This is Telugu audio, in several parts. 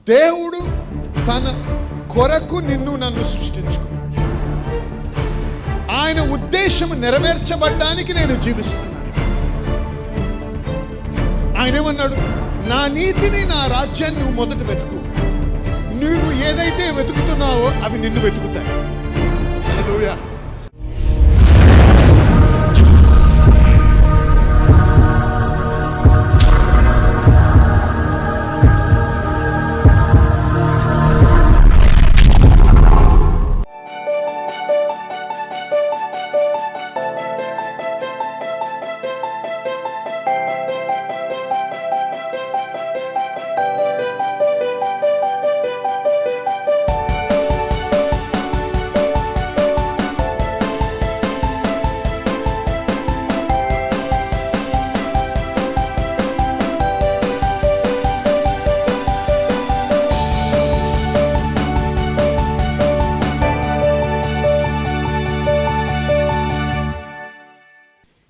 దేవుడు తన కొరకు నిన్ను నన్ను సృష్టించుకున్నాడు. ఆయన ఉద్దేశం నెరవేర్చబడ్డానికి నేను జీవిస్తున్నాను. ఆయన ఏమన్నాడు? నా నీతిని, నా రాజ్యాన్ని నువ్వు మొదట వెతుకు. నువ్వు ఏదైతే వెతుకుతున్నావో అవి నిన్ను వెతుకుతాయి. హల్లెలూయా.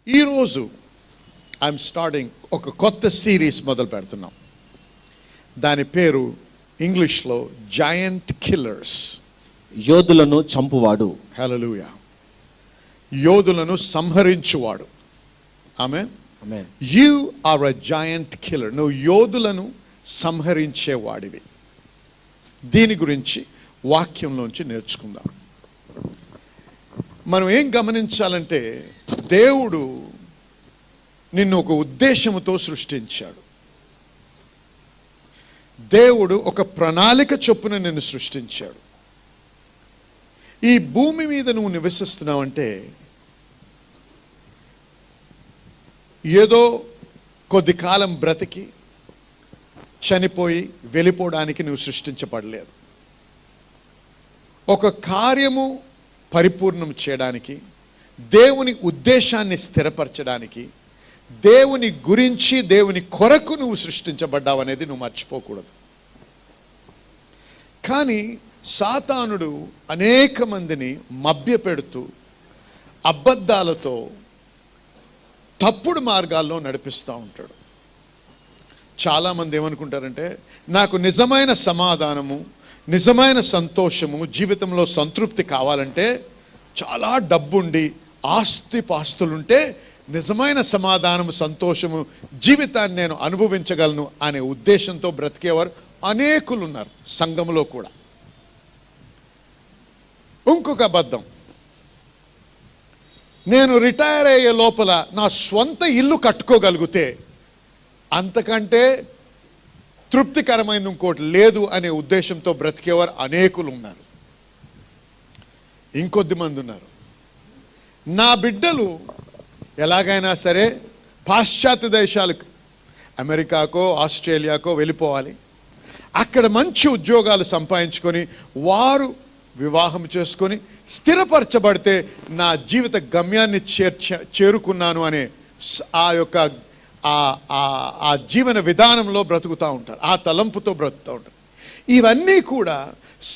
ఈరోజు ఐఎమ్ స్టార్టింగ్ ఒక కొత్త సిరీస్ మొదలు పెడుతున్నాం. దాని పేరు ఇంగ్లీష్లో జాయింట్ కిల్లర్స్, యోధులను చంపువాడు. హల్లెలూయా. యోధులను సంహరించువాడు. Amen. Amen. You are a giant killer. నువ్వు యోధులను సంహరించేవాడివి. దీని గురించి వాక్యంలోంచి నేర్చుకుందాం. మనం ఏం గమనించాలంటే, దేవుడు నిన్ను ఒక ఉద్దేశంతో సృష్టించాడు. దేవుడు ఒక ప్రణాళిక చొప్పున నిన్ను సృష్టించాడు. ఈ భూమి మీద నువ్వు నివసిస్తున్నావంటే ఏదో కొద్ది కాలం బ్రతికి చనిపోయి వెళ్ళిపోవడానికి నువ్వు సృష్టించబడలేదు. ఒక కార్యము పరిపూర్ణం చేయడానికి, దేవుని ఉద్దేశాన్ని స్థిరపరచడానికి, దేవుని గురించి, దేవుని కొరకు నువ్వు సృష్టించబడ్డావు అనేది నువ్వు మర్చిపోకూడదు. కానీ సాతానుడు అనేక మందిని మభ్యపెడుతూ అబద్ధాలతో తప్పుడు మార్గాల్లో నడిపిస్తూ ఉంటాడు. చాలామంది ఏమనుకుంటారంటే, నాకు నిజమైన సమాధానము, నిజమైన సంతోషము, జీవితంలో సంతృప్తి కావాలంటే చాలా డబ్బుండి ఆస్తిపాస్తులుంటే నిజమైన సమాధానము, సంతోషము, జీవితాన్ని నేను అనుభవించగలను అనే ఉద్దేశంతో బ్రతికేవారు అనేకులు ఉన్నారు సంఘంలో కూడా. ఇంకొక అబద్ధం, నేను రిటైర్ అయ్యే లోపల నా స్వంత ఇల్లు కట్టుకోగలిగితే అంతకంటే తృప్తికరమైన ఇంకోటి లేదు అనే ఉద్దేశంతో బ్రతికేవారు అనేకులు ఉన్నారు. ఇంకొద్ది మంది ఉన్నారు, నా బిడ్డలు ఎలాగైనా సరే పాశ్చాత్య దేశాలకు, అమెరికాకో ఆస్ట్రేలియాకో వెళ్ళిపోవాలి, అక్కడ మంచి ఉద్యోగాలు సంపాదించుకొని వారు వివాహం చేసుకొని స్థిరపరచబడితే నా జీవిత గమ్యాన్ని చేరుకున్నాను అనే ఆ యొక్క ఆ జీవన విధానంలో బ్రతుకుతూ ఉంటారు, ఆ తలంపుతో బ్రతుకుతూ ఉంటారు. ఇవన్నీ కూడా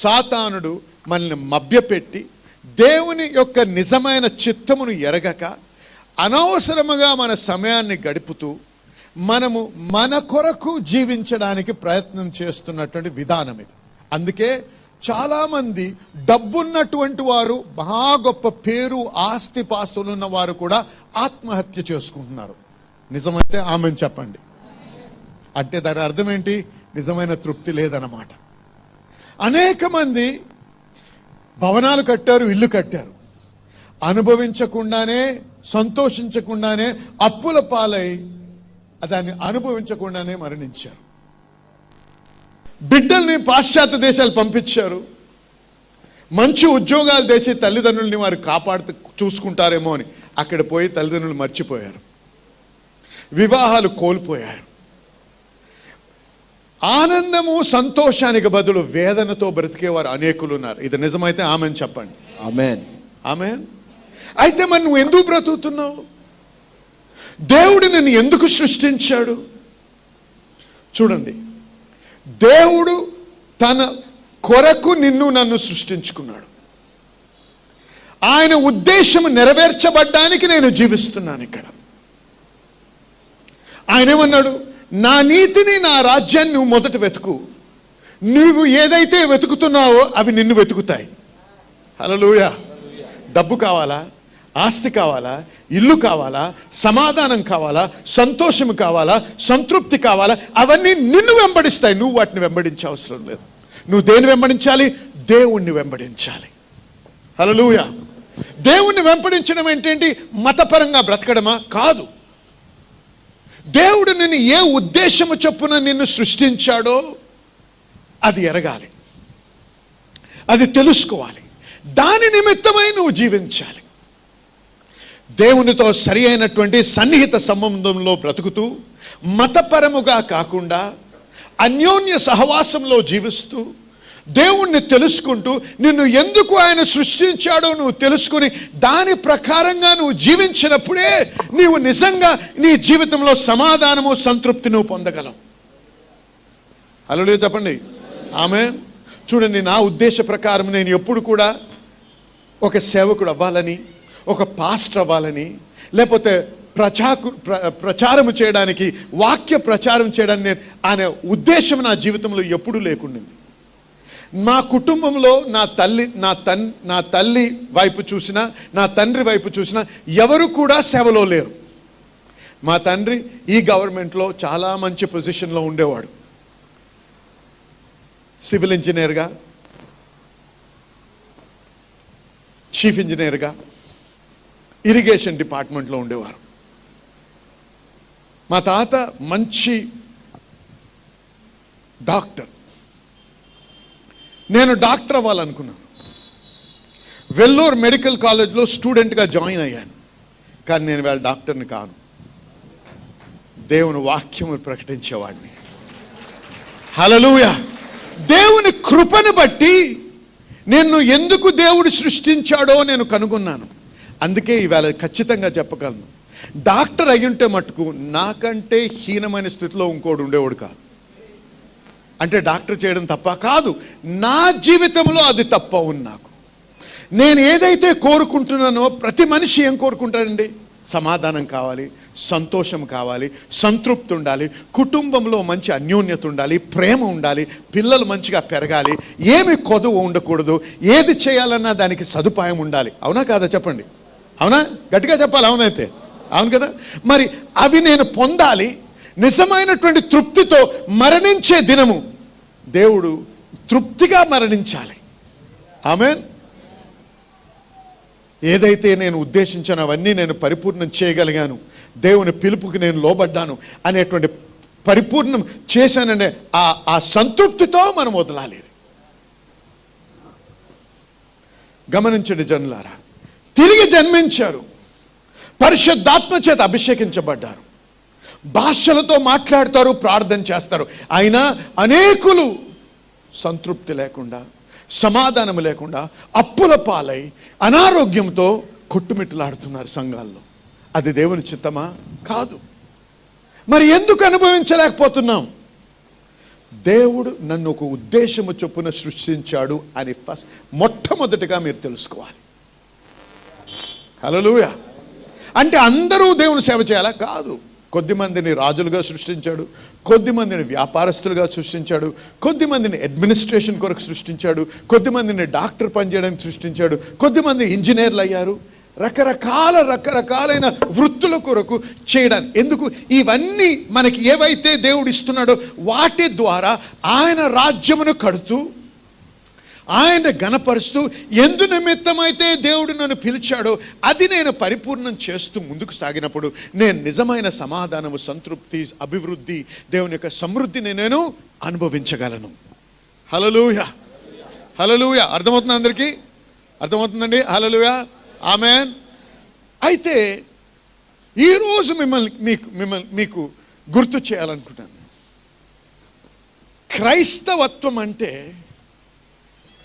సాతానుడు మనల్ని మభ్యపెట్టి దేవుని యొక్క నిజమైన చిత్తమును ఎరగక అనవసరముగా మన సమయాన్ని గడుపుతూ మనము మన కొరకు జీవించడానికి ప్రయత్నం చేస్తున్నటువంటి విధానం ఇది. అందుకే చాలామంది డబ్బున్నటువంటి వారు, మహా గొప్ప పేరు ఆస్తి పాస్తులు ఉన్న వారు కూడా ఆత్మహత్య చేసుకుంటున్నారు. నిజమైతే ఆమెను చెప్పండి. అంటే దాని అర్థం ఏంటి? నిజమైన తృప్తి లేదన్నమాట. అనేక మంది భవనాలు కట్టారు, ఇల్లు కట్టారు, అనుభవించకుండానే, సంతోషించకుండానే, అప్పుల పాలై దాన్ని అనుభవించకుండానే మరణించారు. బిడ్డల్ని పాశ్చాత్య దేశాలు పంపించారు, మంచి ఉద్యోగాలు తెచ్చి తల్లిదండ్రుల్ని వారు కాపాడుతూ చూసుకుంటారేమో అని అక్కడ పోయి తల్లిదండ్రులు మర్చిపోయారు, వివాహాలు కోల్పోయారు. ఆనందము, సంతోషానికి బదులు వేదనతో బ్రతికేవారు అనేకులు ఉన్నారు. ఇది నిజమైతే ఆమెన్ చెప్పండి. ఆమెన్. ఆమెన్. అయితే మరి నువ్వు ఎందుకు బ్రతుకుతున్నావు? దేవుడు నిన్ను ఎందుకు సృష్టించాడు? చూడండి, దేవుడు తన కొరకు నిన్ను నన్ను సృష్టించుకున్నాడు. ఆయన ఉద్దేశం నెరవేర్చబడ్డానికి నేను జీవిస్తున్నాను ఇక్కడ. ఆయన ఏమన్నాడు? నా నీతిని, నా రాజ్యాన్ని నువ్వు మొదట వెతుకు. నువ్వు ఏదైతే వెతుకుతున్నావో అవి నిన్ను వెతుకుతాయి. హల్లెలూయా. డబ్బు కావాలా, ఆస్తి కావాలా, ఇల్లు కావాలా, సమాధానం కావాలా, సంతోషం కావాలా, సంతృప్తి కావాలా, అవన్నీ నిన్ను వెంబడిస్తాయి. నువ్వు వాటిని వెంబడించే అవసరం లేదు. నువ్వు దేన్ని వెంబడించాలి? దేవుణ్ణి వెంబడించాలి. హల్లెలూయా. దేవుణ్ణి వెంబడించడం ఏంటంటే మతపరంగా బ్రతకడమా? కాదు. దేవుడు నిన్ను ఏ ఉద్దేశము చొప్పున నిన్ను సృష్టించాడో అది ఎరగాలి, అది తెలుసుకోవాలి. దాని నిమిత్తమై నువ్వు జీవించాలి. దేవునితో సరి అయినటువంటి సన్నిహిత సంబంధంలో బ్రతుకుతూ, మతపరముగా కాకుండా అన్యోన్య సహవాసంలో జీవిస్తూ, దేవుణ్ణి తెలుసుకుంటూ, నిన్ను ఎందుకు ఆయన సృష్టించాడో నువ్వు తెలుసుకుని దాని ప్రకారంగా నువ్వు జీవించినప్పుడే నీవు నిజంగా నీ జీవితంలో సమాధానము, సంతృప్తి నువ్వు పొందగలవు. హల్లెలూయా చెప్పండి. ఆమేన్. చూడండి, నా ఉద్దేశ ప్రకారం నేను ఎప్పుడు కూడా ఒక సేవకుడు అవ్వాలని, ఒక పాస్టర్ అవ్వాలని, లేకపోతే ప్రచారం చేయడానికి, వాక్య ప్రచారం చేయడానికి అనే ఉద్దేశం నా జీవితంలో ఎప్పుడూ లేకుండింది. మా కుటుంబంలో నా తల్లి వైపు చూసినా, నా తండ్రి వైపు చూసినా ఎవరు కూడా సేవలో లేరు. మా తండ్రి ఈ గవర్నమెంట్లో చాలా మంచి పొజిషన్లో ఉండేవాడు. సివిల్ ఇంజనీర్గా, చీఫ్ ఇంజనీర్గా, ఇరిగేషన్ డిపార్ట్మెంట్లో ఉండేవారు. మా తాత మంచి డాక్టర్. నేను డాక్టర్ అవ్వాలనుకున్నాను. వెల్లూరు మెడికల్ కాలేజ్లో స్టూడెంట్గా జాయిన్ అయ్యాను. కానీ నేను వాళ్ళ డాక్టర్ని కాను. దేవుని వాక్యము ప్రకటించేవాడిని. హల్లెలూయా. దేవుని కృపను బట్టి నిన్ను ఎందుకు దేవుడు సృష్టించాడో నేను కనుగొన్నాను. అందుకే ఇవాళ ఖచ్చితంగా చెప్పగలను, డాక్టర్ అయ్యుంటే మటుకు నాకంటే హీనమైన స్థితిలో ఇంకోడు ఉండేవాడు కాదు. అంటే డాక్టర్ చేయడం తప్ప కాదు, నా జీవితంలో అది తప్ప ఉంది. నాకు నేను ఏదైతే కోరుకుంటున్నానో, ప్రతి మనిషి ఏం కోరుకుంటాడండి? సమాధానం కావాలి, సంతోషం కావాలి, సంతృప్తి ఉండాలి, కుటుంబంలో మంచి అన్యోన్యత ఉండాలి, ప్రేమ ఉండాలి, పిల్లలు మంచిగా పెరగాలి, ఏమి కొదువు ఉండకూడదు, ఏది చేయాలన్నా దానికి సదుపాయం ఉండాలి. అవునా కాదా చెప్పండి? అవునా? గట్టిగా చెప్పాలి. అవునైతే అవును కదా. మరి అవి నేను పొందాలి. నిజమైనటువంటి తృప్తితో మరణించే దినము దేవుడు తృప్తిగా మరణించాలి. ఆమేన్. ఏదైతే నేను ఉద్దేశించానో అవన్నీ నేను పరిపూర్ణం చేయగలిగాను, దేవుని పిలుపుకి నేను లోబడ్డాను అనేటువంటి పరిపూర్ణం చేశాననే ఆ సంతృప్తితో మనం వదలాలి. గమనించండి జనులారా, తిరిగి జన్మించారు, పరిశుద్ధాత్మ చేత అభిషేకించబడ్డారు, భాషలతో మాట్లాడతారు, ప్రార్థన చేస్తారు. అయినా అనేకులు సంతృప్తి లేకుండా, సమాధానం లేకుండా, అప్పుల పాలై అనారోగ్యంతో కొట్టుమిట్టులాడుతున్నారు సంఘాల్లో. అది దేవుని చిత్తమా? కాదు. మరి ఎందుకు అనుభవించలేకపోతున్నాం? దేవుడు నన్ను ఒక ఉద్దేశము చొప్పున సృష్టించాడు అని మొట్టమొదటిగా మీరు తెలుసుకోవాలి. హల్లెలూయా. అంటే అందరూ దేవుని సేవ చేయాలా? కాదు. కొద్దిమందిని రాజులుగా సృష్టించాడు, కొద్దిమందిని వ్యాపారస్తులుగా సృష్టించాడు, కొద్దిమందిని అడ్మినిస్ట్రేషన్ కొరకు సృష్టించాడు, కొద్దిమందిని డాక్టర్ పనిచేయడానికి సృష్టించాడు, కొద్దిమంది ఇంజనీర్లు అయ్యారు. రకరకాలైన వృత్తుల కొరకు చేయడానికి. ఎందుకు? ఇవన్నీ మనకి ఏవైతే దేవుడు ఇస్తున్నాడో వాటి ద్వారా ఆయన రాజ్యమును కడుతూ, ఆయన గణపరుస్తూ, ఎందు నిమిత్తమైతే దేవుడు నన్ను పిలిచాడో అది నేను పరిపూర్ణం చేస్తూ ముందుకు సాగినప్పుడు నేను నిజమైన సమాధానము, సంతృప్తి, అభివృద్ధి, దేవుని యొక్క సమృద్ధిని నేను అనుభవించగలను. హల్లెలూయా. హల్లెలూయా. అర్థమవుతుంది అందరికీ? అర్థమవుతుందండి? హల్లెలూయా. ఆమేన్. అయితే ఈరోజు మీకు గుర్తు చేయాలనుకుంటాను, క్రైస్తవత్వం అంటే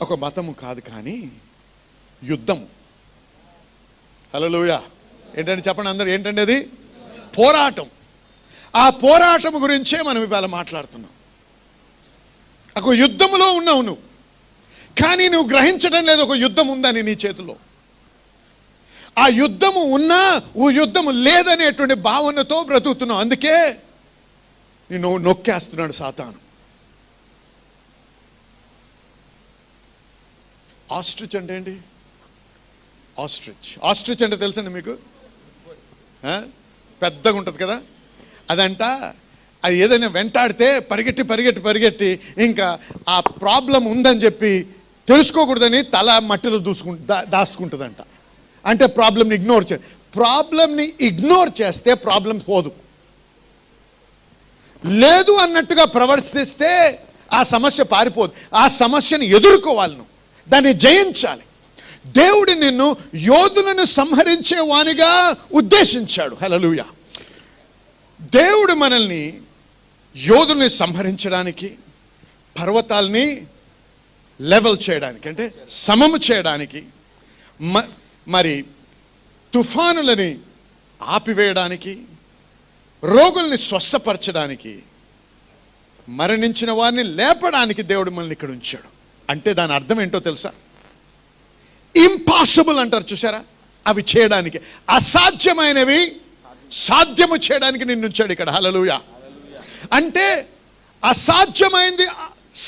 ఒక మతము కాదు, కానీ యుద్ధము. హల్లెలూయా. ఏంటంటే చెప్పండి అందరూ, ఏంటంటే అది పోరాటం. ఆ పోరాటం గురించే మనం ఇవాళ మాట్లాడుతున్నాం. ఒక యుద్ధములో ఉన్నావు నువ్వు, కానీ నువ్వు గ్రహించడం లేదు ఒక యుద్ధం ఉందని నీ చేతిలో. ఆ యుద్ధము ఉన్నా ఓ యుద్ధము లేదనేటువంటి భావనతో బ్రతుకుతున్నావు. అందుకే నిన్ను నొక్కేస్తున్నాడు సాతాను. ఆస్ట్రిచ్ అంటే ఏంటి? ఆస్ట్రిచ్ అంటే తెలుసండి మీకు? పెద్దగా ఉంటుంది కదా. అదంట అది ఏదైనా వెంటాడితే పరిగెట్టి ఇంకా ఆ ప్రాబ్లం ఉందని చెప్పి తెలుసుకోకూడదని తల మట్టిలో దాచుకుంటుందంట. అంటే ప్రాబ్లంని ఇగ్నోర్ చేస్తే ప్రాబ్లం పోదు. లేదు అన్నట్టుగా ప్రవర్తిస్తే ఆ సమస్య పారిపోదు. ఆ సమస్యను ఎదుర్కోవాలి, నువ్వు దాన్ని జయించాలి. దేవుడు నిన్ను యోధులను సంహరించే వానిగా ఉద్దేశించాడు. హల్లెలూయా. దేవుడు మనల్ని యోధుల్ని సంహరించడానికి, పర్వతాల్ని లెవెల్ చేయడానికి అంటే సమము చేయడానికి, మరి తుఫానులని ఆపివేయడానికి, రోగుల్ని స్వస్థపరచడానికి, మరణించిన వారిని లేపడానికి దేవుడు మనల్ని ఇక్కడ ఉంచాడు. అంటే దాని అర్థం ఏంటో తెలుసా? ఇంపాసిబుల్ అంటారు చూసారా, అవి చేయడానికి, అసాధ్యమైనవి సాధ్యము చేయడానికి నిన్ను ఉంచాడు ఇక్కడ. హల్లెలూయా. అంటే అసాధ్యమైంది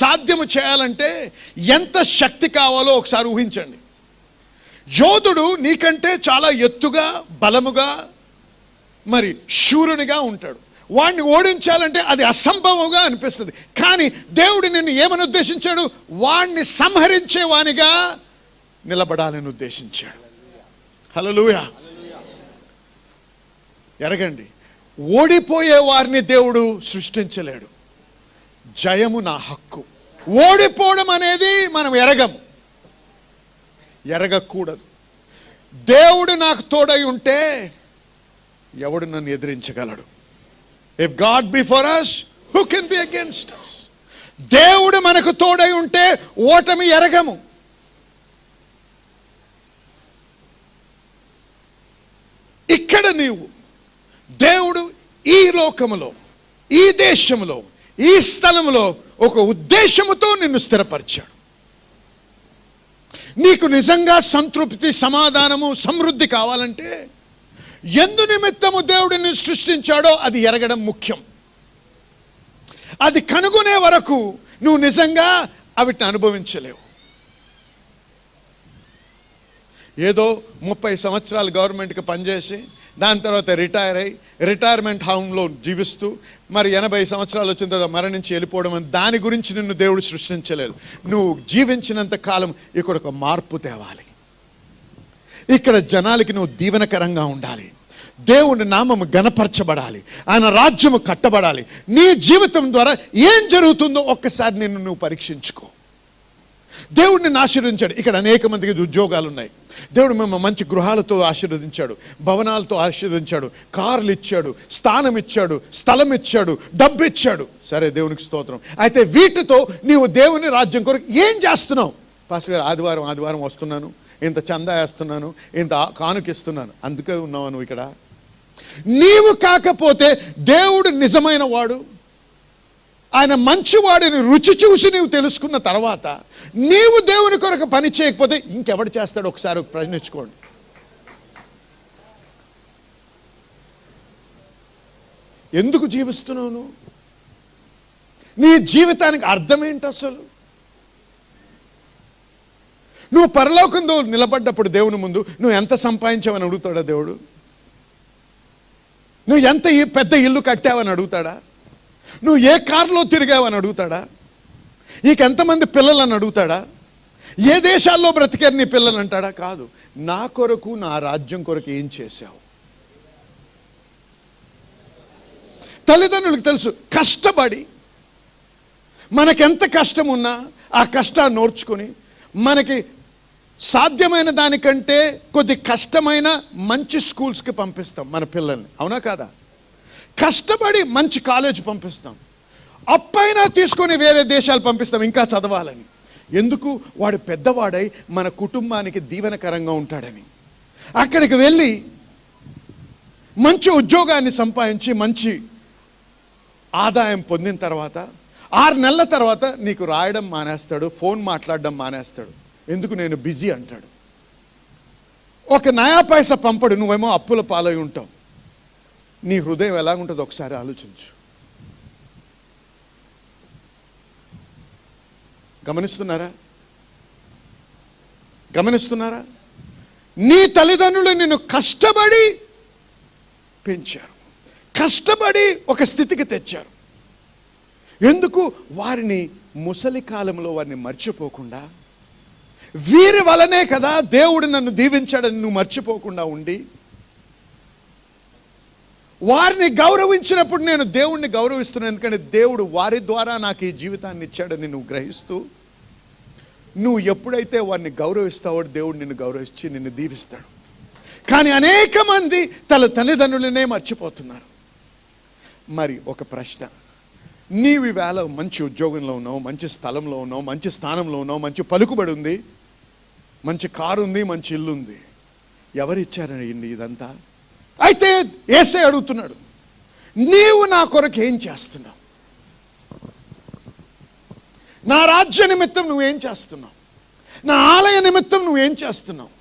సాధ్యము చేయాలంటే ఎంత శక్తి కావాలో ఒకసారి ఊహించండి. యోధుడు నీకంటే చాలా ఎత్తుగా, బలముగా, మరి శూరునిగా ఉంటాడు. వాడిని ఓడించాలంటే అది అసంభవంగా అనిపిస్తుంది. కానీ దేవుడు నిన్ను ఏమని ఉద్దేశించాడు? వాడిని సంహరించే వానిగా నిలబడాలని ఉద్దేశించాడు. హల్లెలూయా. ఎరగండి, ఓడిపోయే వారిని దేవుడు సృష్టించలేడు. జయము నా హక్కు. ఓడిపోవడం అనేది మనం ఎరగకూడదు. దేవుడు నాకు తోడై ఉంటే ఎవడు నన్ను ఎదిరించగలడు? If God be for us, who can be against us? దేవుడు మనకు తోడై ఉంటే ఓటమి ఎరగము. ఇక్కడ నీవు దేవుడు ఈ లోకములో, ఈ దేశంలో, ఈ స్థలంలో ఒక ఉద్దేశముతో నిన్ను స్థిరపరిచాడు. నీకు నిజంగా సంతృప్తి, సమాధానము, సమృద్ధి కావాలంటే ఎందు నిమిత్తము దేవుడు నిన్ను సృష్టించాడో అది ఎరగడం ముఖ్యం. అది కనుగొనే వరకు నువ్వు నిజంగా అవిటిని అనుభవించలేవు. ఏదో 30 సంవత్సరాలు గవర్నమెంట్కి పనిచేసి దాని తర్వాత రిటైర్ అయ్యి రిటైర్మెంట్ హోమ్లో జీవిస్తూ మరి 80 సంవత్సరాలు వచ్చిన తర్వాత మరణించి వెళ్ళిపోవడం అని దాని గురించి నిన్ను దేవుడు సృష్టించలేదు. నువ్వు జీవించినంత కాలం ఇక్కడ ఒక మార్పు తేవాలి. ఇక్కడ జనాలకి నువ్వు దీవెనకరంగా ఉండాలి. దేవుని నామము గణపరచబడాలి. ఆయన రాజ్యము కట్టబడాలి. నీ జీవితం ద్వారా ఏం జరుగుతుందో ఒక్కసారి నువ్వు పరీక్షించుకో. దేవుడిని ఆశీర్వదించాడు. ఇక్కడ అనేక మందికి ఉద్యోగాలు ఉన్నాయి. దేవుడు మేము మంచి గృహాలతో ఆశీర్వదించాడు, భవనాలతో ఆశీర్వదించాడు, కార్లు ఇచ్చాడు, స్థానం ఇచ్చాడు, స్థలం ఇచ్చాడు, డబ్బు ఇచ్చాడు. సరే, దేవునికి స్తోత్రం. అయితే వీటితో నీవు దేవుని రాజ్యం కొరకు ఏం చేస్తున్నావు? పాస్టర్ గారు, ఆదివారం వస్తున్నాను, ఇంత చందా వేస్తున్నాను, ఇంత కానుకిస్తున్నాను, అందుకే ఉన్నావు నువ్వు ఇక్కడ. నీవు కాకపోతే దేవుడు నిజమైన వాడు, ఆయన మంచివాడిని రుచి చూసి నీవు తెలుసుకున్న తర్వాత నీవు దేవుని కొరకు పని చేయకపోతే ఇంకెవడు చేస్తాడు? ఒకసారి ప్రశ్నించుకోండి. ఎందుకు జీవిస్తున్నావు నువ్వు? నీ జీవితానికి అర్థం ఏంటి అసలు? నువ్వు పరలోకంలో నిలబడ్డప్పుడు దేవుని ముందు నువ్వు ఎంత సంపాదించావని అడుగుతాడా దేవుడు? నువ్వు ఎంత పెద్ద ఇల్లు కట్టావని అడుగుతాడా? నువ్వు ఏ కారులో తిరిగావని అడుగుతాడా? నీకెంతమంది పిల్లలని అడుగుతాడా? ఏ దేశాల్లో బ్రతికారు నీ పిల్లలు అంటాడా? కాదు. నా కొరకు, నా రాజ్యం కొరకు ఏం చేశావు? తల్లిదండ్రులకు తెలుసు, కష్టపడి మనకెంత కష్టం ఉన్నా ఆ కష్టాన్ని నోర్చుకొని మనకి సాధ్యమైన దానికంటే కొద్ది కష్టమైన మంచి స్కూల్స్కి పంపిస్తాం మన పిల్లల్ని, అవునా కాదా? కష్టపడి మంచి కాలేజ్ పంపిస్తాం, అప్పైనా తీసుకొని వేరే దేశాలు పంపిస్తాం ఇంకా చదవాలని. ఎందుకు? వాడు పెద్దవాడై మన కుటుంబానికి దీవెనకరంగా ఉంటాడని. అక్కడికి వెళ్ళి మంచి ఉద్యోగాన్ని సంపాదించి మంచి ఆదాయం పొందిన తర్వాత 6 నెలల తర్వాత నీకు రాయడం మానేస్తాడు, ఫోన్ మాట్లాడడం మానేస్తాడు. ఎందుకు? నేను బిజీ అంటాడు. ఒక నయా పైసా పంపడు, నువ్వేమో అప్పుల పాలై ఉంటావు. నీ హృదయం ఎలాగుంటుందో ఒకసారి ఆలోచించు. గమనిస్తున్నారా? గమనిస్తున్నారా? నీ తల్లిదండ్రులు నిన్ను కష్టపడి పెంచారు, కష్టపడి ఒక స్థితికి తెచ్చారు. ఎందుకు? వారిని ముసలి కాలంలో వారిని మర్చిపోకుండా, వీరి వలనే కదా దేవుడు నన్ను దీవించాడని నువ్వు మర్చిపోకుండా ఉండి, వారిని గౌరవించినప్పుడు నేను దేవుణ్ణి గౌరవిస్తున్నాను, ఎందుకంటే దేవుడు వారి ద్వారా నాకు ఈ జీవితాన్ని ఇచ్చాడని నువ్వు గ్రహిస్తూ, నువ్వు ఎప్పుడైతే వారిని గౌరవిస్తావో దేవుడు నిన్ను గౌరవించి నిన్ను దీవిస్తాడు. కానీ అనేక మంది తన తల్లిదండ్రులనే మర్చిపోతున్నారు. మరి ఒక ప్రశ్న, నీవు ఈవేళ మంచి ఉద్యోగంలో ఉన్నావు, మంచి స్థలంలో ఉన్నావు, మంచి స్థానంలో ఉన్నావు, మంచి పలుకుబడి ఉంది, మంచి కారు ఉంది, మంచి ఇల్లు ఉంది, ఎవరిచ్చారండి ఇదంతా? అయితే యేసే అడుగుతున్నాడు, నీవు నా కొరకు ఏం చేస్తున్నావు? నా రాజ్య నిమిత్తం నువ్వేం చేస్తున్నావు? నా ఆలయ నిమిత్తం నువ్వేం చేస్తున్నావు?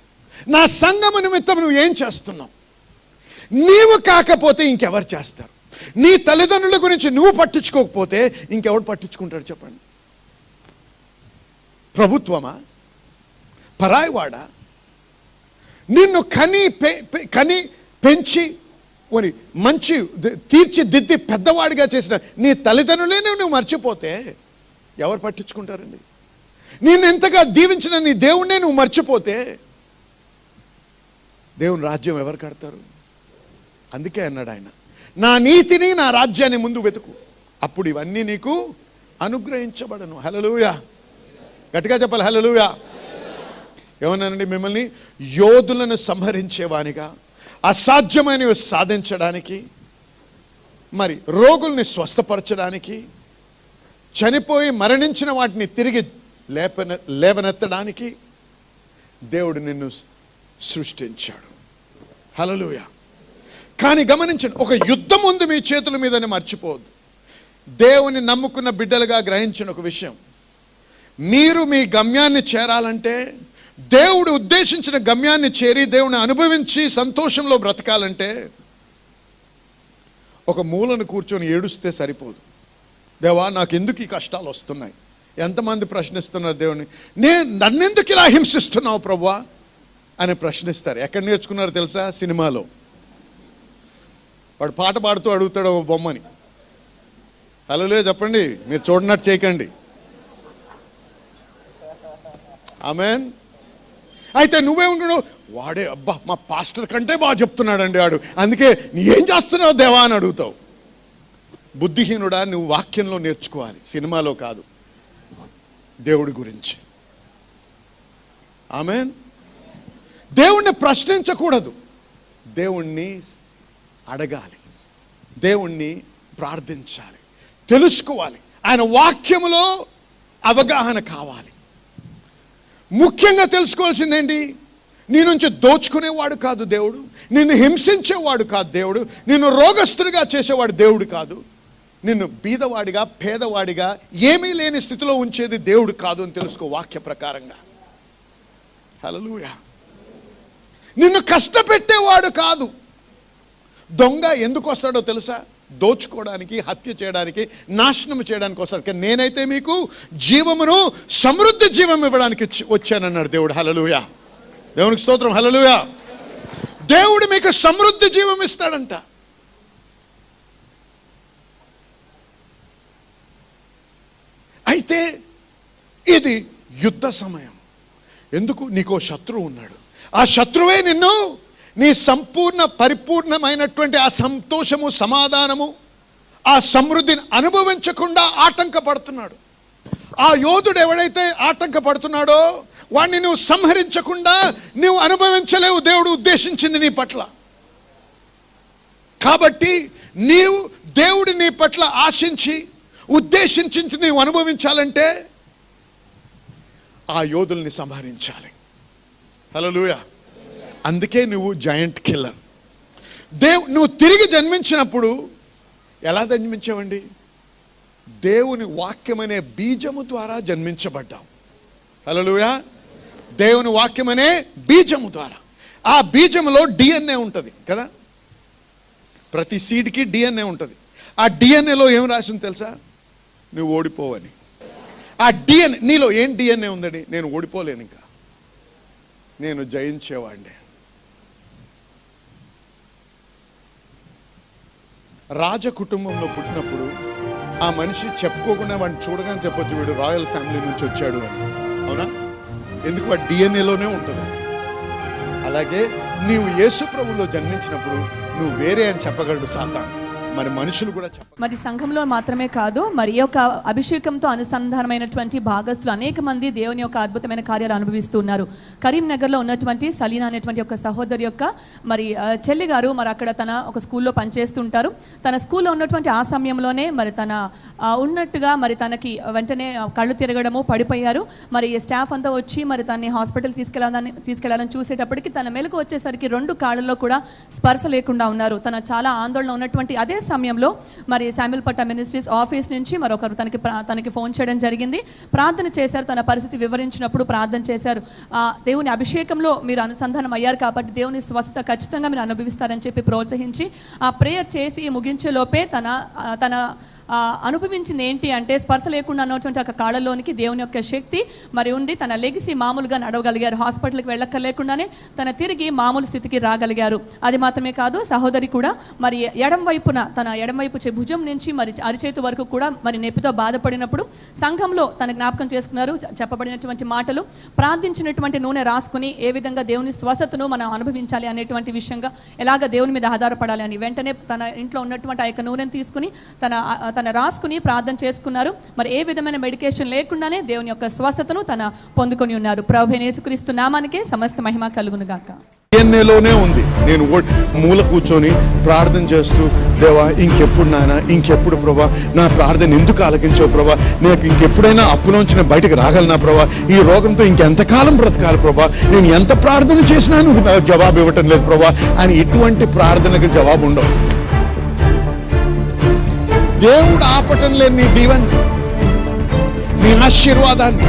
నా సంఘము నిమిత్తం నువ్వేం చేస్తున్నావు? నీవు కాకపోతే ఇంకెవరు చేస్తారు? నీ తల్లిదండ్రుల గురించి నువ్వు పట్టించుకోకపోతే ఇంకెవడు పట్టించుకుంటాడు చెప్పండి? ప్రభుత్వమా? పరాయివాడా? నిన్ను కని పెంచి మంచి తీర్చిదిద్ది పెద్దవాడిగా చేసిన నీ తల్లిదండ్రులే నువ్వు మర్చిపోతే ఎవరు పట్టించుకుంటారండి? నేను ఎంతగా దీవించిన నీ దేవుణ్ణే నువ్వు మర్చిపోతే దేవుని రాజ్యం ఎవరు కడతారు? అందుకే అన్నాడు ఆయన, నా నీతిని నా రాజ్యాన్ని ముందు వెతుకు, అప్పుడు ఇవన్నీ నీకు అనుగ్రహించబడను. హల్లెలూయా! గట్టిగా చెప్పాలి హల్లెలూయా! ఏమన్నానండి? మిమ్మల్ని యోధులను సంహరించేవానిగా, అసాధ్యమైనవి సాధించడానికి, మరి రోగుల్ని స్వస్థపరచడానికి, చనిపోయి మరణించిన వాటిని తిరిగి లేవనెత్తడానికి దేవుడు నిన్ను సృష్టించాడు. హల్లెలూయా! కానీ గమనించండి, ఒక యుద్ధం ఉంది మీ చేతుల మీదని మర్చిపోవద్దు. దేవుని నమ్ముకున్న బిడ్డలుగా గ్రహించిన ఒక విషయం, మీరు మీ గమ్యాన్ని చేరాలంటే, దేవుడు ఉద్దేశించిన గమ్యాన్ని చేరి దేవుని అనుభవించి సంతోషంలో బ్రతకాలంటే, ఒక మూలను కూర్చొని ఏడుస్తే సరిపోదు. దేవా నాకు ఎందుకు ఈ కష్టాలు వస్తున్నాయి? ఎంతమంది ప్రశ్నిస్తున్నారు దేవుని, నన్నెందుకు ఇలా హింసిస్తున్నావు ప్రభువా అని ప్రశ్నిస్తారు. ఎక్కడ నేర్చుకున్నారు తెలుసా? సినిమాలో. వాడు పాట పాడుతూ అడుగుతాడు ఓ బొమ్మని, హల్లెలూయా చెప్పండి, మీరు చూడనట్టు చేయకండి. ఆమేన్. అయితే నువ్వేమంటున్నావు? వాడే అబ్బా మా పాస్టర్ కంటే బాగా చెప్తున్నాడండి వాడు, అందుకే ఏం చేస్తున్నావు దేవా అని అడుగుతావు. బుద్ధిహీనుడా, నువ్వు వాక్యంలో నేర్చుకోవాలి, సినిమాలో కాదు. దేవుడి గురించి. ఆమేన్. దేవుణ్ణి ప్రశ్నించకూడదు, దేవుణ్ణి అడగాలి, దేవుణ్ణి ప్రార్థించాలి, తెలుసుకోవాలి, ఆయన వాక్యములో అవగాహన కావాలి. ముఖ్యంగా తెలుసుకోవాల్సిందేంటి? నీ నుంచి దోచుకునేవాడు కాదు దేవుడు, నిన్ను హింసించేవాడు కాదు దేవుడు, నిన్ను రోగస్తుడిగా చేసేవాడు దేవుడు కాదు, నిన్ను బీదవాడిగా పేదవాడిగా ఏమీ లేని స్థితిలో ఉంచేది దేవుడు కాదు అని తెలుసుకో వాక్య ప్రకారంగా. హల్లెలూయా! నిన్ను కష్టపెట్టేవాడు కాదు. దొంగ ఎందుకు వస్తాడో తెలుసా? దోచుకోవడానికి, హత్య చేయడానికి, నాశనం చేయడానికి వస్తాడు. కానీ నేనైతే మీకు జీవమును, సమృద్ధి జీవం ఇవ్వడానికి వచ్చానన్నాడు దేవుడు. హల్లెలూయా! దేవునికి స్తోత్రం. హల్లెలూయా! దేవుడు మీకు సమృద్ధి జీవం ఇస్తాడంట. అయితే ఇది యుద్ధ సమయం. ఎందుకు? నీకో శత్రువు ఉన్నాడు. ఆ శత్రువే నిన్ను నీ పరిపూర్ణమైనటువంటి ఆ సంతోషము, సమాధానము, ఆ సమృద్ధిని అనుభవించకుండా ఆటంకపడుతున్నాడు. ఆ యోధుడు ఎవడైతే ఆటంకపడుతున్నాడో వాడిని నువ్వు సంహరించకుండా నువ్వు అనుభవించలేవు దేవుడు ఉద్దేశించింది నీ పట్ల. కాబట్టి నీవు దేవుడి నీ పట్ల ఆశించి ఉద్దేశించి నీవు అనుభవించాలంటే ఆ యోధుల్ని సంహరించాలి. హల్లెలూయా! అందుకే నువ్వు జాయింట్ కిల్లర్. నువ్వు తిరిగి జన్మించినప్పుడు ఎలా జన్మించావండి? దేవుని వాక్యమనే బీజము ద్వారా జన్మించబడ్డావు. హల్లెలూయా! దేవుని వాక్యమనే బీజము ద్వారా. ఆ బీజములో డిఎన్ఏ ఉంటుంది కదా, ప్రతి సీడ్కి డిఎన్ఏ ఉంటుంది. ఆ డిఎన్ఏలో ఏం రాసింది తెలుసా? నువ్వు ఓడిపోవని. ఆ డిఎన్ఏ నీలో ఏం డిఎన్ఏ ఉందండి? నేను ఓడిపోలేను ఇంకా. నేను జయించేవాడిని. రాజ కుటుంబంలో పుట్టినప్పుడు ఆ మనిషి చెప్పుకోకుండా వాడిని చూడగానే చెప్పొచ్చు వీడు రాయల్ ఫ్యామిలీ నుంచి వచ్చాడు అని. అవునా? ఎందుకు? వాడి డిఎన్ఏలోనే ఉంటుంది. అలాగే నీవు యేసు ప్రభువులో జన్మించినప్పుడు నువ్వు వేరే అని చెప్పగలడు సాతాను. మరి మనుషులు కూడా మరి సంఘంలో మాత్రమే కాదు, మరి ఈ యొక్క అభిషేకంతో అనుసంధానమైనటువంటి భాగస్తులు అనేక మంది దేవుని యొక్క అద్భుతమైన కార్యాలు అనుభవిస్తూ ఉన్నారు. కరీంనగర్లో ఉన్నటువంటి సలీనా అనేటువంటి ఒక సహోదరి యొక్క మరి చెల్లి గారు మరి అక్కడ తన ఒక స్కూల్లో పనిచేస్తుంటారు. తన స్కూల్లో ఉన్నటువంటి ఆ సమయంలోనే మరి తన ఉన్నట్టుగా మరి తనకి వెంటనే కళ్ళు తిరగడము, పడిపోయారు. మరి స్టాఫ్ అంతా వచ్చి మరి తనని హాస్పిటల్ తీసుకెళ్లాలని చూసేటప్పటికి తన మెలకు వచ్చేసరికి 2 కాళ్ళల్లో కూడా స్పర్శ లేకుండా ఉన్నారు. తన చాలా ఆందోళన ఉన్నటువంటి అదే సమయంలో మరి శామ్యూల్ పట్టా మినిస్ట్రీస్ ఆఫీస్ నుంచి మరొకరు తనకి ఫోన్ చేయడం జరిగింది. ప్రార్థన చేశారు. తన పరిస్థితి వివరించినప్పుడు ప్రార్థన చేశారు. దేవుని అభిషేకంలో మీరు అనుసంధానం అయ్యారు కాబట్టి దేవుని స్వస్థత ఖచ్చితంగా మీరు అనుభవిస్తారని చెప్పి ప్రోత్సహించి ఆ ప్రేయర్ చేసి ముగించే లోపే తన అనుభవించింది ఏంటి అంటే స్పర్శ లేకుండా ఉన్నటువంటి ఒక కాళ్ళలోనికి దేవుని యొక్క శక్తి మరి ఉండి తన లెగిసి మామూలుగా నడవగలిగారు. హాస్పిటల్కి వెళ్ళక్కర్లేకుండానే తన తిరిగి మామూలు స్థితికి రాగలిగారు. అది మాత్రమే కాదు, సహోదరి కూడా మరి తన ఎడమవైపు భుజం నుంచి మరి అరిచేతు వరకు కూడా మరి నొప్పితో బాధపడినప్పుడు సంఘంలో తన జ్ఞాపకం చేసుకున్నారు. చెప్పబడినటువంటి మాటలు, ప్రార్థించినటువంటి నూనె రాసుకుని ఏ విధంగా దేవుని స్వస్థతను మనం అనుభవించాలి అనేటువంటి విషయంగా ఎలాగ దేవుని మీద ఆధారపడాలి అని వెంటనే తన ఇంట్లో ఉన్నటువంటి ఆ యొక్క నూనెను తీసుకుని తన రాసుకుని ప్రార్థన చేసుకున్నారు. మరి ఏ విధమైన మెడికేషన్ లేకుండానే దేవుని యొక్క స్వస్థతను తన పొందుకొని ఉన్నారు. ప్రభువైన యేసుక్రీస్తు నామానికే సమస్త మహిమ కలుగును గాక. డిఎన్ఏలోనే ఉంది. నేను మూల కూర్చొని ప్రార్థన చేస్తూ, దేవా ఇంకెప్పుడు నాయన, ఇంకెప్పుడు ప్రభా నా ప్రార్థన ఎందుకు ఆలకించావు ప్రభా, నాకు ఇంకెప్పుడైనా అప్పులోంచి నేను బయటకు రాగలనా ప్రభా, ఈ రోగంతో ఇంకెంతకాలం బ్రతకాలి ప్రభా, నేను ఎంత ప్రార్థన చేసినా నువ్వు నాకు జవాబు ఇవ్వటం లేదు ప్రభా అని ఇటువంటి ప్రార్థనకు జవాబు ఉండవు. దేవుడు ఆపటం లేదు నీ దీవెన్ని, నీ ఆశీర్వాదాన్ని,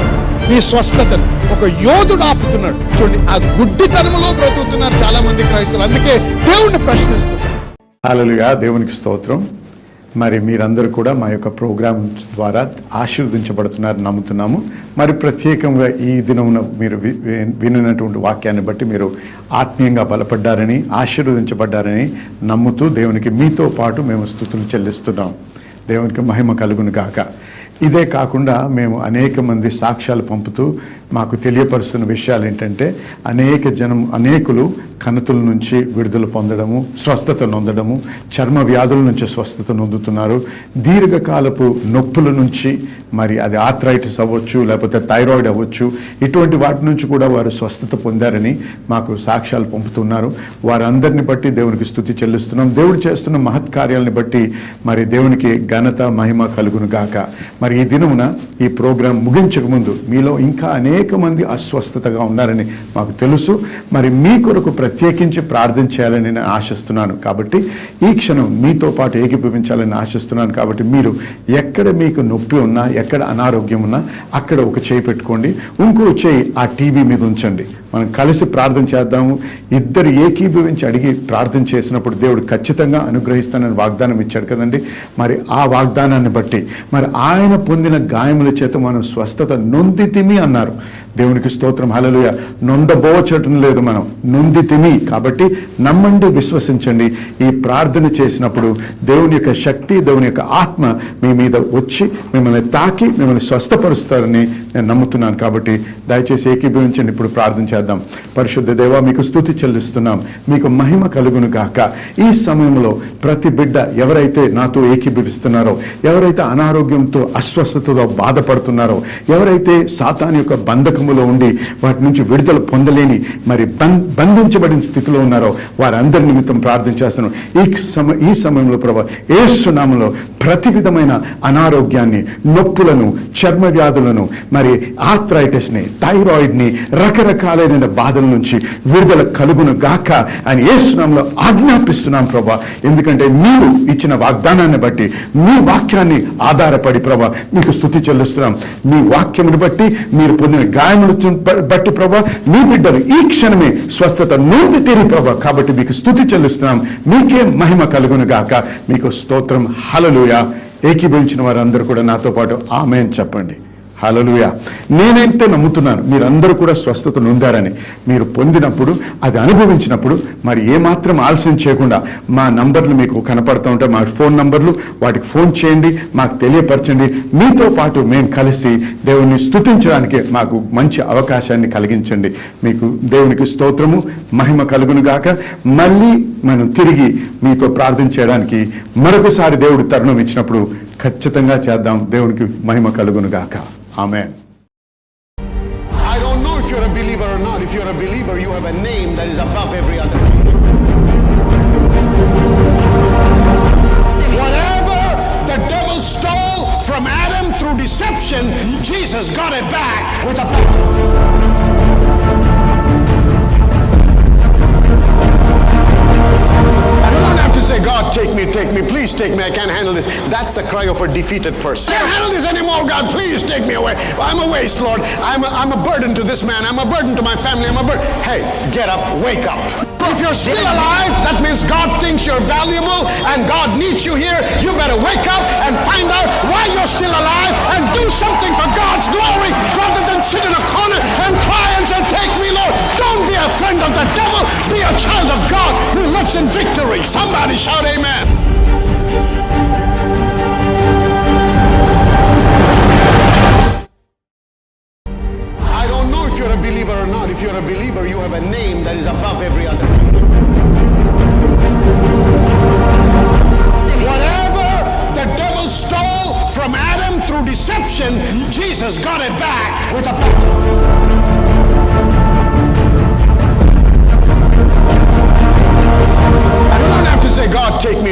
నీ స్వస్థతను. ఒక యోధుడు ఆపుతున్నాడు. చూడండి, ఆ గుడ్డితనంలో బ్రతుకుతున్నారు చాలా మంది క్రైస్తవులు. అందుకే దేవుణ్ణి ప్రశ్నిస్తున్నారు. హల్లెలూయా, దేవునికి స్తోత్రం. మరి మీరందరూ కూడా మా యొక్క ప్రోగ్రాం ద్వారా ఆశీర్వదించబడుతున్నారు నమ్ముతున్నాము. మరి ప్రత్యేకంగా ఈ దినమున మీరు వినినటువంటి వాక్యాన్ని బట్టి మీరు ఆత్మీయంగా బలపడ్డారని, ఆశీర్వదించబడ్డారని నమ్ముతూ దేవునికి మీతో పాటు మేము స్తుతులు చెల్లిస్తున్నాం. దేవునికి మహిమ కలుగును గాక. ఇదే కాకుండా మేము అనేక మంది సాక్ష్యాలు పంపుతూ మాకు తెలియపరుస్తున్న విషయాలు ఏంటంటే అనేకులు కణుతుల నుంచి విడుదల పొందడము, స్వస్థత నొందడము, చర్మ వ్యాధుల నుంచి స్వస్థత నొందుతున్నారు. దీర్ఘకాలపు నొప్పుల నుంచి, మరి అది ఆర్థరైటిస్ అవ్వచ్చు, లేకపోతే థైరాయిడ్ అవ్వచ్చు, ఇటువంటి వాటి నుంచి కూడా వారు స్వస్థత పొందారని మాకు సాక్ష్యాలు పంపుతున్నారు. వారందరిని బట్టి దేవునికి స్తుతి చెల్లిస్తున్నాం. దేవుడు చేస్తున్న మహత్కార్యాలని బట్టి మరి దేవునికి ఘనత మహిమ కలుగును గాక. మరి ఈ దినమున ఈ ప్రోగ్రాం ముగించక ముందు మీలో ఇంకా అనేక మంది అస్వస్థతగా ఉన్నారని మాకు తెలుసు. మరి మీ కొరకు ప్రత్యేకించి ప్రార్థన చేయాలని నేను ఆశిస్తున్నాను. కాబట్టి ఈ క్షణం మీతో పాటు ఏకీభవించాలని ఆశిస్తున్నాను. కాబట్టి మీరు ఎక్కడ మీకు నొప్పి ఉన్నా, ఎక్కడ అనారోగ్యం ఉన్నా అక్కడ ఒక చేయి పెట్టుకోండి, ఇంకో చేయి ఆ టీవీ మీద ఉంచండి. మనం కలిసి ప్రార్థన చేద్దాము. ఇద్దరు ఏకీభవించి అడిగి ప్రార్థన చేసినప్పుడు దేవుడు ఖచ్చితంగా అనుగ్రహిస్తానని వాగ్దానం ఇచ్చాడు కదండి. మరి ఆ వాగ్దానాన్ని బట్టి మరి ఆయన పొందిన గాయముల చేత మనం స్వస్థత నొందితిమి అన్నారు. దేవునికి స్తోత్రం, హల్లెలూయా. నొందబోచటం లేదు, మనం నొందితిమి. కాబట్టి నమ్మండి, విశ్వసించండి. ఈ ప్రార్థన చేసినప్పుడు దేవుని యొక్క శక్తి, దేవుని యొక్క ఆత్మ మీ మీద వచ్చి మిమ్మల్ని తాకి మిమ్మల్ని స్వస్థపరుస్తారని నేను నమ్ముతున్నాను. కాబట్టి దయచేసి ఏకీభవించండి. ఇప్పుడు ప్రార్థన చేద్దాం. పరిశుద్ధ దేవా, మీకు స్తుతి చెల్లిస్తున్నాం, మీకు మహిమ కలుగును గాక. ఈ సమయంలో ప్రతి బిడ్డ ఎవరైతే నాతో ఏకీభవిస్తున్నారో, ఎవరైతే అనారోగ్యంతో అస్వస్థతతో బాధపడుతున్నారో, ఎవరైతే సాతాను యొక్క బంధకములో ఉండి వాటి నుంచి విడుదల పొందలేని మరి బంధించబడిన స్థితిలో ఉన్నారో వారందరి నిమిత్తం ప్రార్థన చేస్తున్నాం. ఈ సమయంలో ప్రభా యేసు నామములో ప్రతి విధమైన అనారోగ్యాన్ని, నొప్పులను, చర్మ వ్యాధులను, మరి ఆర్థరైటిస్ని, థైరాయిడ్ని, రకరకాలైన బాధల నుంచి విడుదల కలుగును గాక అని యేసు నామములో ఆజ్ఞాపిస్తున్నాం ప్రభా. ఎందుకంటే మీరు ఇచ్చిన వాగ్దానాన్ని బట్టి, మీ వాక్యాన్ని ఆధారపడి ప్రభా మీకు స్తుతి చెల్లిస్తున్నాం. మీ వాక్యమును బట్టి, మీరు పొందిన గాయములు బట్టి ప్రభా మీ బిడ్డలు ఈ క్షణమే స్వస్థత నొంది తీరి ప్రభా. కాబట్టి మీకు స్తుతి చెల్లిస్తున్నాం. మీకే మహిమ కలుగును గాక. మీకు స్తోత్రం, హల్లెలూయా. ఏకీభవించిన వారందరూ కూడా నాతో పాటు ఆమేన్ చెప్పండి. హల్లెలూయా. నేనైతే నమ్ముతున్నాను మీరందరూ కూడా స్వస్థత నొందారని. మీరు పొందినప్పుడు, అది అనుభవించినప్పుడు మరి ఏమాత్రం ఆలస్యం చేయకుండా మా నంబర్లు మీకు కనపడుతూ ఉంటాయి, మా ఫోన్ నంబర్లు, వాటికి ఫోన్ చేయండి, మాకు తెలియపరచండి. మీతో పాటు మేము కలిసి దేవుని స్తుతించడానికి మాకు మంచి అవకాశాన్ని కలిగించండి. మీకు దేవునికి స్తోత్రము, మహిమ కలుగును గాక. మళ్ళీ మనం తిరిగి మీతో ప్రార్థన చేయడానికి మరొకసారి దేవుడు తరుణం ఇచ్చినప్పుడు ఖచ్చితంగా చేద్దాం. దేవునికి మహిమ కలుగును గాక. ఆమేన్. I don't know if you're a believer or not. If you're a believer, you have a name that is above every other name. Whatever the devil stole from Adam through deception, Jesus got it back with a You don't have to say, God, take me, please take me, I can't handle this. That's the cry of a defeated person. I can't handle this anymore, God, please take me away. I'm a waste, Lord. I'm a burden to this man. I'm a burden to my family. I'm a burden. Hey, get up, wake up. If you're still alive, that means God thinks you're valuable and God needs you here. You better wake up and find out why you're still alive and do something for God's glory rather than sit in a corner and cry and say, take me, Lord. Don't be a friend of the devil. Be a child of God who lives in victory. Somebody shout amen. I don't know if you're a believer or not. If you're a believer, you have a name that is above every other name. Whatever the devil stole from Adam through deception, Jesus got it back with a You don't have to say, God, take me,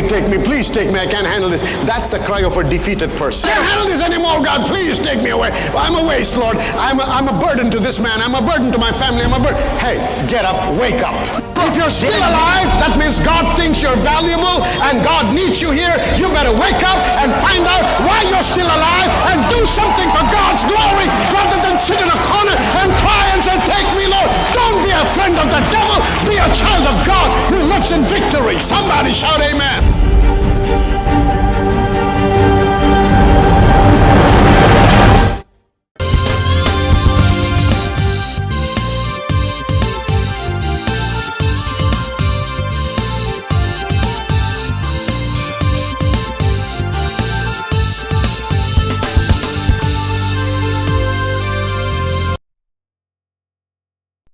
please take me, I can't handle this. That's the cry of a defeated person. I can't handle this anymore, God, please take me away. I'm a waste, Lord. I'm a burden to this man. I'm a burden to my family. I'm a burden. Hey, get up, wake up. If you're still alive, that means God thinks you're valuable and God needs you here. You better wake up and find out why you're still alive and do something for God's glory rather than sit in a corner and cry and say, take me, Lord. Don't be a friend of the devil. Be a child of God who lives in victory. Somebody shout amen.